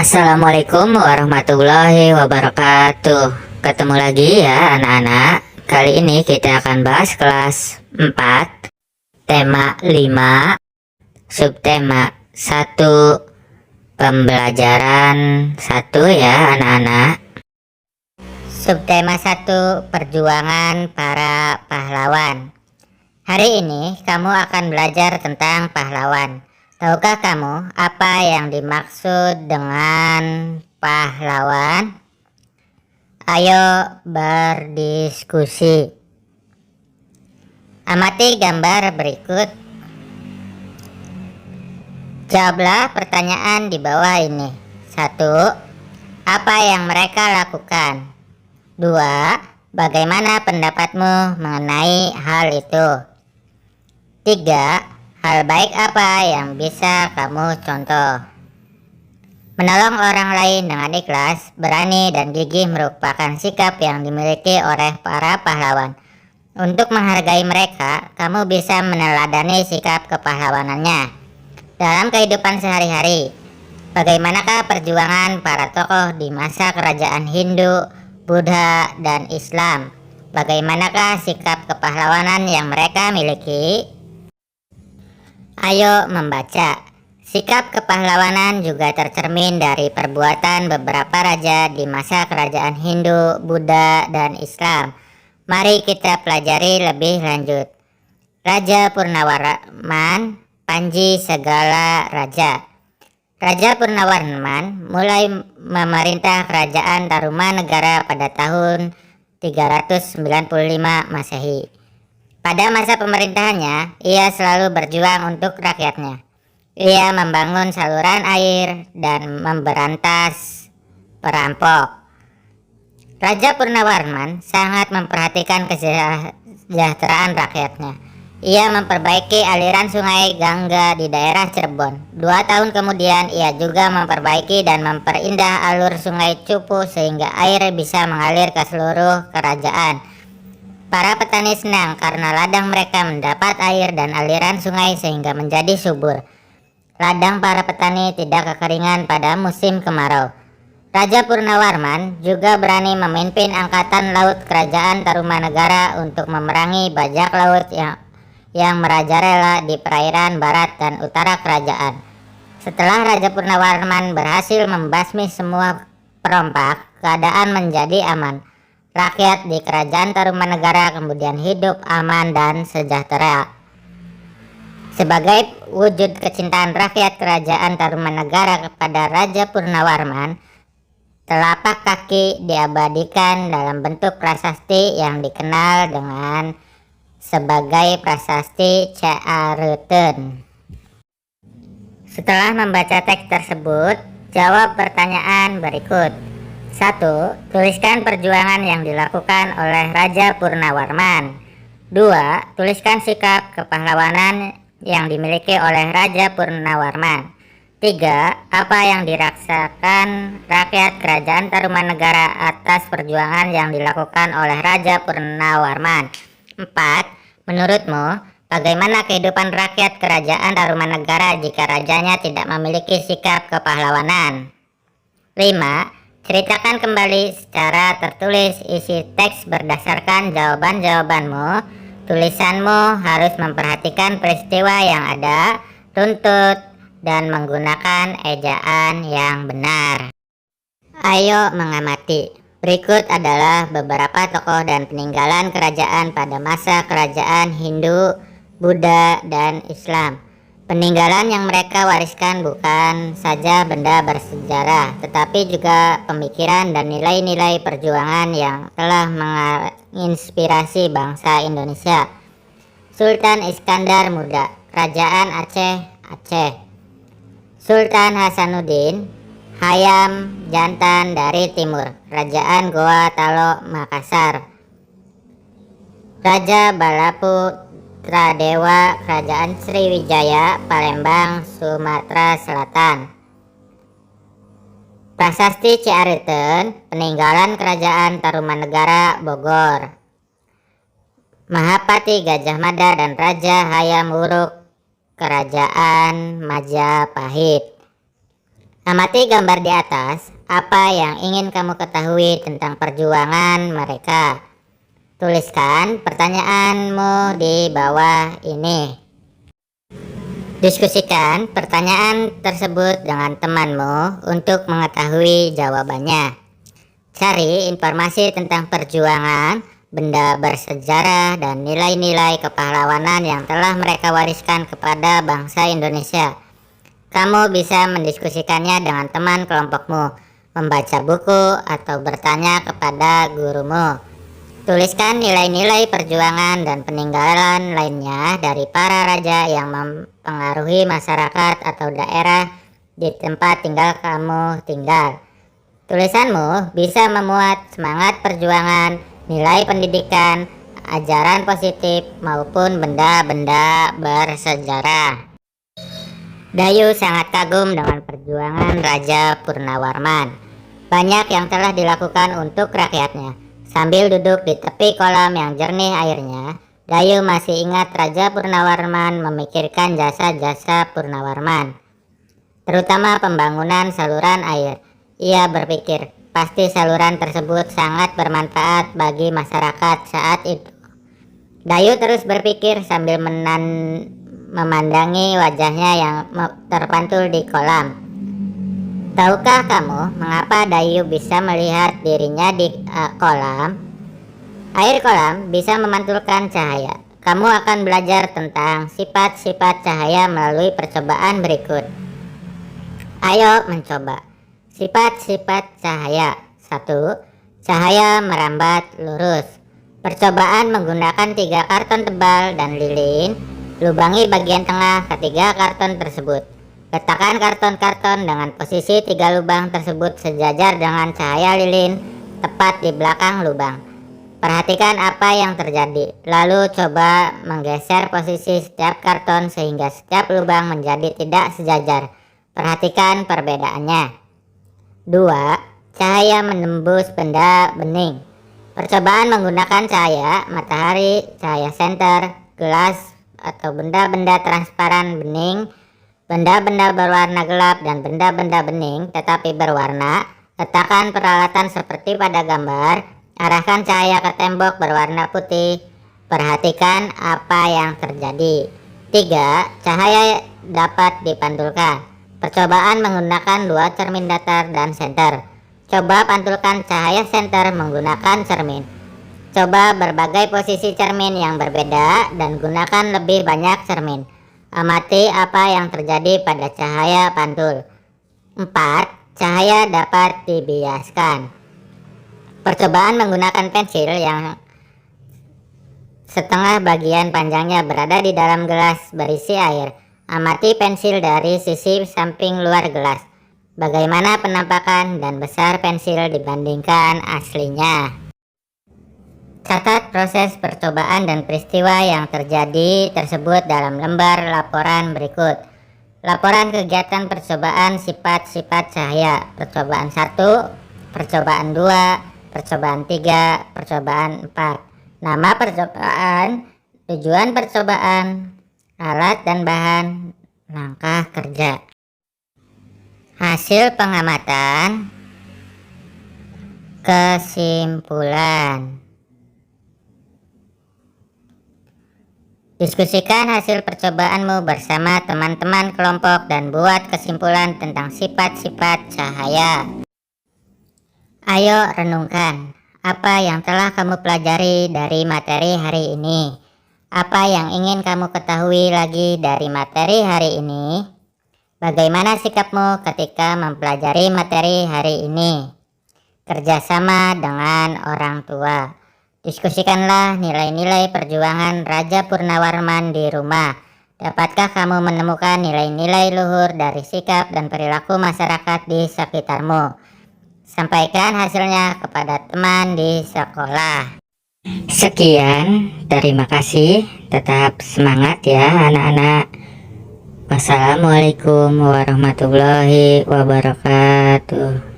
Assalamualaikum warahmatullahi wabarakatuh. Ketemu lagi ya anak-anak. Kali ini kita akan bahas kelas 4, tema 5, subtema 1, pembelajaran 1 ya anak-anak. Subtema 1, perjuangan para pahlawan. Hari ini kamu akan belajar tentang pahlawan. Tahukah kamu apa yang dimaksud dengan pahlawan? Ayo berdiskusi. Amati gambar berikut. Jawablah pertanyaan di bawah ini. 1. Apa yang mereka lakukan? 2. Bagaimana pendapatmu mengenai hal itu? 3. Hal baik apa yang bisa kamu contoh? Menolong orang lain dengan ikhlas, berani, dan gigih merupakan sikap yang dimiliki oleh para pahlawan. Untuk menghargai mereka, kamu bisa meneladani sikap kepahlawanannya dalam kehidupan sehari-hari. Bagaimanakah perjuangan para tokoh di masa kerajaan Hindu, Buddha, dan Islam? Bagaimanakah sikap kepahlawanan yang mereka miliki? Ayo membaca. Sikap kepahlawanan juga tercermin dari perbuatan beberapa raja di masa kerajaan Hindu, Buddha, dan Islam. Mari kita pelajari lebih lanjut. Raja Purnawarman, Panji segala raja. Raja Purnawarman mulai memerintah kerajaan Tarumanegara pada tahun 395 Masehi. Pada masa pemerintahannya, ia selalu berjuang untuk rakyatnya. Ia membangun saluran air dan memberantas perampok. Raja Purnawarman sangat memperhatikan kesejahteraan rakyatnya. Ia memperbaiki aliran sungai Gangga di daerah Cirebon. 2 tahun kemudian, ia juga memperbaiki dan memperindah alur sungai Cupu sehingga air bisa mengalir ke seluruh kerajaan. Para petani senang karena ladang mereka mendapat air dan aliran sungai sehingga menjadi subur. Ladang para petani tidak kekeringan pada musim kemarau. Raja Purnawarman juga berani memimpin angkatan laut kerajaan Tarumanegara untuk memerangi bajak laut yang merajalela di perairan barat dan utara kerajaan. Setelah Raja Purnawarman berhasil membasmi semua perompak, keadaan menjadi aman. Rakyat di kerajaan Tarumanegara kemudian hidup aman dan sejahtera. Sebagai wujud kecintaan rakyat kerajaan Tarumanegara kepada Raja Purnawarman, telapak kaki diabadikan dalam bentuk prasasti yang dikenal dengan sebagai prasasti Caareuteun. Setelah membaca teks tersebut, jawab pertanyaan berikut. 1. Tuliskan perjuangan yang dilakukan oleh Raja Purnawarman. 2. Tuliskan sikap kepahlawanan yang dimiliki oleh Raja Purnawarman. 3. Apa yang dirasakan rakyat kerajaan Tarumanegara atas perjuangan yang dilakukan oleh Raja Purnawarman. 4. Menurutmu, bagaimana kehidupan rakyat kerajaan Tarumanegara jika rajanya tidak memiliki sikap kepahlawanan? 5. Ceritakan kembali secara tertulis isi teks berdasarkan jawaban-jawabanmu. Tulisanmu harus memperhatikan peristiwa yang ada, runtut, dan menggunakan ejaan yang benar. Ayo mengamati. Berikut adalah beberapa tokoh dan peninggalan kerajaan pada masa kerajaan Hindu, Buddha, dan Islam. Peninggalan yang mereka wariskan bukan saja benda bersejarah, tetapi juga pemikiran dan nilai-nilai perjuangan yang telah menginspirasi bangsa Indonesia. Sultan Iskandar Muda, Kerajaan Aceh, Aceh. Sultan Hasanuddin, Hayam Jantan dari Timur, Kerajaan Goa Talo, Makassar. Raja Balaputradewa, Kerajaan Sriwijaya, Palembang, Sumatera Selatan. Prasasti Caareuteun, peninggalan kerajaan Tarumanegara, Bogor. Mahapati Gajah Mada dan Raja Hayam Wuruk, Kerajaan Majapahit. Amati gambar di atas. Apa yang ingin kamu ketahui tentang perjuangan mereka? Tuliskan pertanyaanmu di bawah ini. Diskusikan pertanyaan tersebut dengan temanmu untuk mengetahui jawabannya. Cari informasi tentang perjuangan, benda bersejarah, dan nilai-nilai kepahlawanan yang telah mereka wariskan kepada bangsa Indonesia. Kamu bisa mendiskusikannya dengan teman kelompokmu, membaca buku, atau bertanya kepada gurumu. Tuliskan nilai-nilai perjuangan dan peninggalan lainnya dari para raja yang mempengaruhi masyarakat atau daerah di tempat tinggal kamu tinggal. Tulisanmu bisa memuat semangat perjuangan, nilai pendidikan, ajaran positif, maupun benda-benda bersejarah. Dayu sangat kagum dengan perjuangan Raja Purnawarman. Banyak yang telah dilakukan untuk rakyatnya. Sambil duduk di tepi kolam yang jernih airnya, Dayu masih ingat Raja Purnawarman memikirkan jasa-jasa Purnawarman, terutama pembangunan saluran air. Ia berpikir, pasti saluran tersebut sangat bermanfaat bagi masyarakat saat itu. Dayu terus berpikir sambil memandangi wajahnya yang terpantul di kolam. Tahukah kamu mengapa Dayu bisa melihat dirinya di kolam? Air kolam bisa memantulkan cahaya. Kamu akan belajar tentang sifat-sifat cahaya melalui percobaan berikut. Ayo mencoba. Sifat-sifat cahaya. 1. Cahaya merambat lurus. Percobaan menggunakan 3 karton tebal dan lilin. Lubangi bagian tengah ketiga karton tersebut. Letakkan karton-karton dengan posisi 3 lubang tersebut sejajar dengan cahaya lilin tepat di belakang lubang. Perhatikan apa yang terjadi. Lalu coba menggeser posisi setiap karton sehingga setiap lubang menjadi tidak sejajar. Perhatikan perbedaannya. 2. Cahaya menembus benda bening. Percobaan menggunakan cahaya matahari, cahaya senter, gelas, atau benda-benda transparan bening, benda-benda berwarna gelap, dan benda-benda bening tetapi berwarna. Letakkan peralatan seperti pada gambar. Arahkan cahaya ke tembok berwarna putih. Perhatikan apa yang terjadi. 3. Cahaya dapat dipantulkan. Percobaan menggunakan 2 cermin datar dan senter. Coba pantulkan cahaya senter menggunakan cermin. Coba berbagai posisi cermin yang berbeda dan gunakan lebih banyak cermin. Amati apa yang terjadi pada cahaya pantul. 4. Cahaya dapat dibiaskan. Percobaan menggunakan pensil yang setengah bagian panjangnya berada di dalam gelas berisi air. Amati pensil dari sisi samping luar gelas. Bagaimana penampakan dan besar pensil dibandingkan aslinya. Catat proses percobaan dan peristiwa yang terjadi tersebut dalam lembar laporan berikut. Laporan kegiatan percobaan sifat-sifat cahaya. Percobaan 1, percobaan 2, percobaan 3, percobaan 4. Nama percobaan, tujuan percobaan, alat dan bahan, langkah kerja. Hasil pengamatan, kesimpulan. Diskusikan hasil percobaanmu bersama teman-teman kelompok dan buat kesimpulan tentang sifat-sifat cahaya. Ayo renungkan, apa yang telah kamu pelajari dari materi hari ini? Apa yang ingin kamu ketahui lagi dari materi hari ini? Bagaimana sikapmu ketika mempelajari materi hari ini? Kerjasama dengan orang tua. Diskusikanlah nilai-nilai perjuangan Raja Purnawarman di rumah. Dapatkah kamu menemukan nilai-nilai luhur dari sikap dan perilaku masyarakat di sekitarmu? Sampaikan hasilnya kepada teman di sekolah. Sekian, terima kasih. Tetap semangat ya anak-anak. Wassalamualaikum warahmatullahi wabarakatuh.